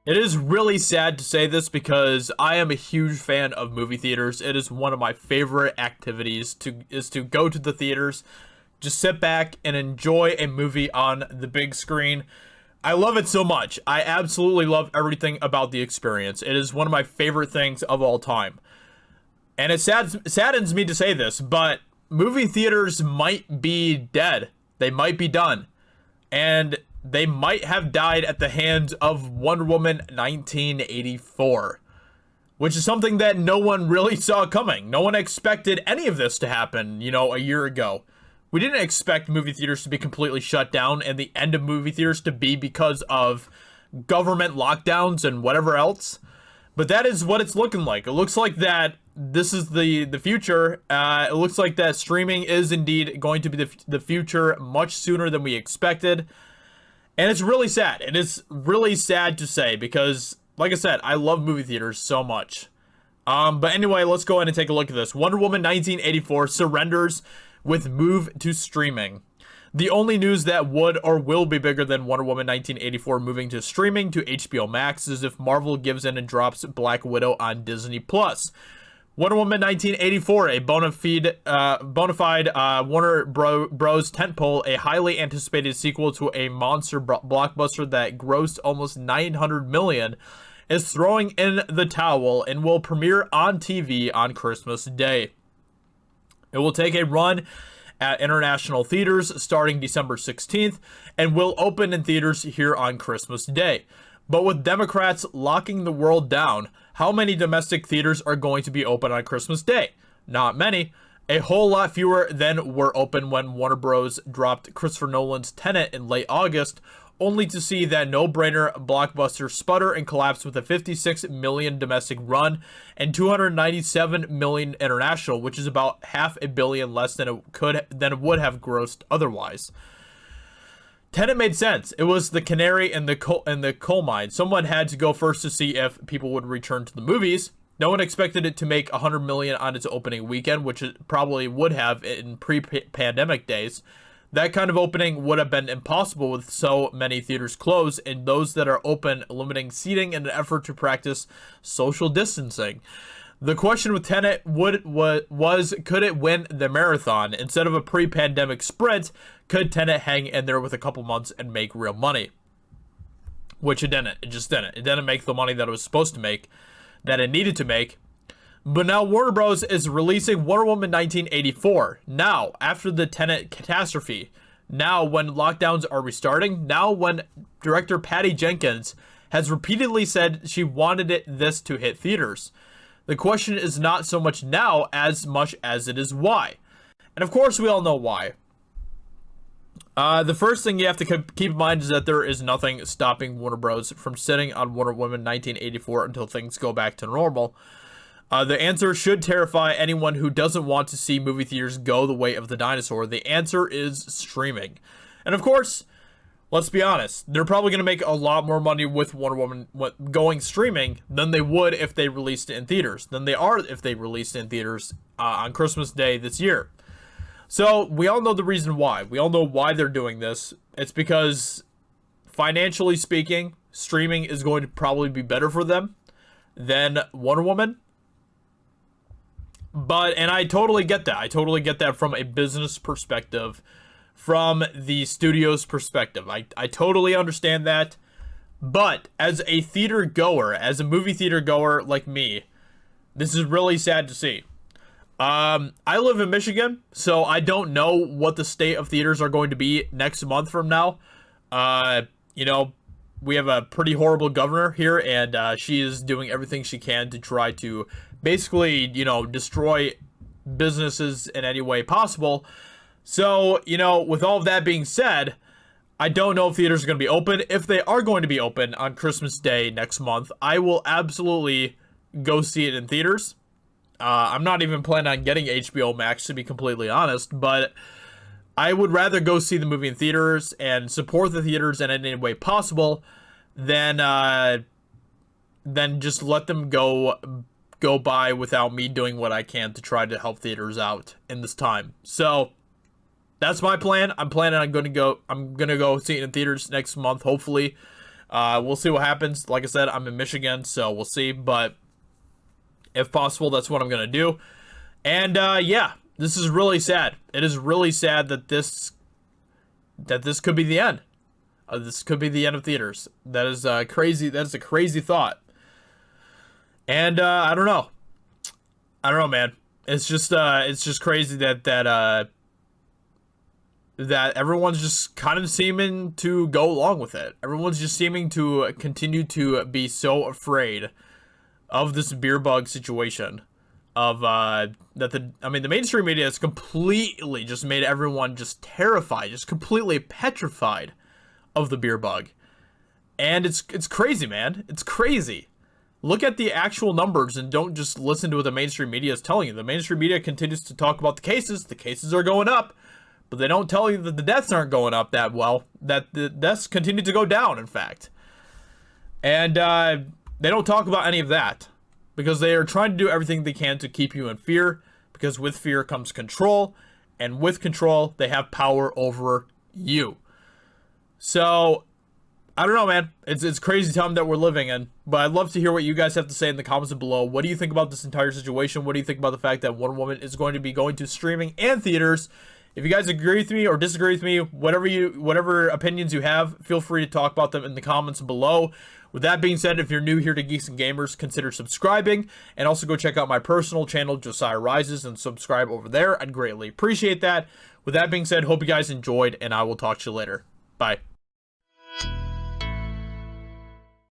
It is really sad to say this because I am a huge fan of movie theaters. It is one of my favorite activities to go to the theaters, just sit back and enjoy a movie on the big screen. I love it so much. I absolutely love everything about the experience. It is one of my favorite things of all time. And it saddens me to say this, but movie theaters might be dead. They might be done. And they might have died at the hands of Wonder Woman 1984, which is something that no one really saw coming. No one expected any of this to happen, a year ago. We didn't expect movie theaters to be completely shut down and the end of movie theaters to be because of government lockdowns and whatever else. But that is what it's looking like. It looks like that this is the future. It looks like that streaming is indeed going to be the future much sooner than we expected. And it's really sad. It is really sad to say because, like I said, I love movie theaters so much. But anyway, let's go ahead and take a look at this. Wonder Woman 1984 surrenders with move to streaming. The only news that would or will be bigger than Wonder Woman 1984 moving to streaming to HBO Max is if Marvel gives in and drops Black Widow on Disney+. Wonder Woman 1984, a bona fide Warner Bros. Tentpole, a highly anticipated sequel to a monster blockbuster that grossed almost $900 million, is throwing in the towel and will premiere on TV on Christmas Day. It will take a run at international theaters starting December 16th and will open in theaters here on Christmas Day. But with Democrats locking the world down, how many domestic theaters are going to be open on Christmas Day? Not many. A whole lot fewer than were open when Warner Bros. Dropped Christopher Nolan's Tenet in late August, only to see that no-brainer blockbuster sputter and collapse with a 56 million domestic run and 297 million international, which is about $500 million less than it would have grossed otherwise. Tenet made sense. It was the canary in the coal mine. Someone had to go first to see if people would return to the movies. No one expected it to make $100 million on its opening weekend, which it probably would have in pre-pandemic days. That kind of opening would have been impossible with so many theaters closed and those that are open limiting seating in an effort to practice social distancing. The question with Tenet was could it win the marathon? Instead of a pre-pandemic sprint, could Tenet hang in there with a couple months and make real money? Which it didn't. It just didn't. It didn't make the money that it was supposed to make, that it needed to make. But now Warner Bros. Is releasing Wonder Woman 1984. Now, after the Tenet catastrophe. Now, when lockdowns are restarting. Now, when director Patty Jenkins has repeatedly said she wanted this to hit theaters. The question is not so much now as much as it is why. And of course, we all know why. The first thing you have to keep in mind is that there is nothing stopping Warner Bros. From sitting on Wonder Woman 1984 until things go back to normal. The answer should terrify anyone who doesn't want to see movie theaters go the way of the dinosaur. The answer is streaming. And of course, let's be honest, they're probably going to make a lot more money with Wonder Woman going streaming than they would if they released it in theaters, than they are if they released it in theaters on Christmas Day this year. So we all know the reason why. We all know why they're doing this. It's because, financially speaking, streaming is going to probably be better for them than Wonder Woman. And I totally get that. I totally get that from a business perspective, from the studio's perspective. I totally understand that. But as a theater goer, as a movie theater goer like me, this is really sad to see. I live in Michigan, so I don't know what the state of theaters are going to be next month from now. We have a pretty horrible governor here, and she is doing everything she can to try to basically, destroy businesses in any way possible. So, with all of that being said, I don't know if theaters are going to be open. If they are going to be open on Christmas Day next month, I will absolutely go see it in theaters. I'm not even planning on getting HBO Max, to be completely honest, but I would rather go see the movie in theaters and support the theaters in any way possible than just let them go by without me doing what I can to try to help theaters out in this time. So that's my plan. I'm planning on I'm gonna go see it in theaters next month, hopefully. We'll see what happens. Like I said, I'm in Michigan, so we'll see. But if possible, that's what I'm going to do. And yeah, this is really sad. It is really sad that this could be the end. This could be the end of theaters. That is crazy. That is a crazy thought. And I don't know. I don't know, man. It's just crazy that everyone's just kind of seeming to go along with it. Everyone's just seeming to continue to be so afraid of this beer bug situation. The mainstream media has completely just made everyone just terrified, just completely petrified of the beer bug. And it's crazy, man. It's crazy. Look at the actual numbers and don't just listen to what the mainstream media is telling you. The mainstream media continues to talk about the cases. The cases are going up, but they don't tell you that the deaths aren't going up that well, that the deaths continue to go down, in fact. And they don't talk about any of that because they are trying to do everything they can to keep you in fear, because with fear comes control, and with control, they have power over you. So, I don't know, man. It's crazy time that we're living in, but I'd love to hear what you guys have to say in the comments below. What do you think about this entire situation? What do you think about the fact that Wonder Woman is going to be going to streaming and theaters? If you guys agree with me or disagree with me, whatever opinions you have, feel free to talk about them in the comments below. With that being said, if you're new here to Geeks and Gamers, consider subscribing, and also go check out my personal channel, Josiah Rises, and subscribe over there. I'd greatly appreciate that. With that being said, hope you guys enjoyed, and I will talk to you later. Bye.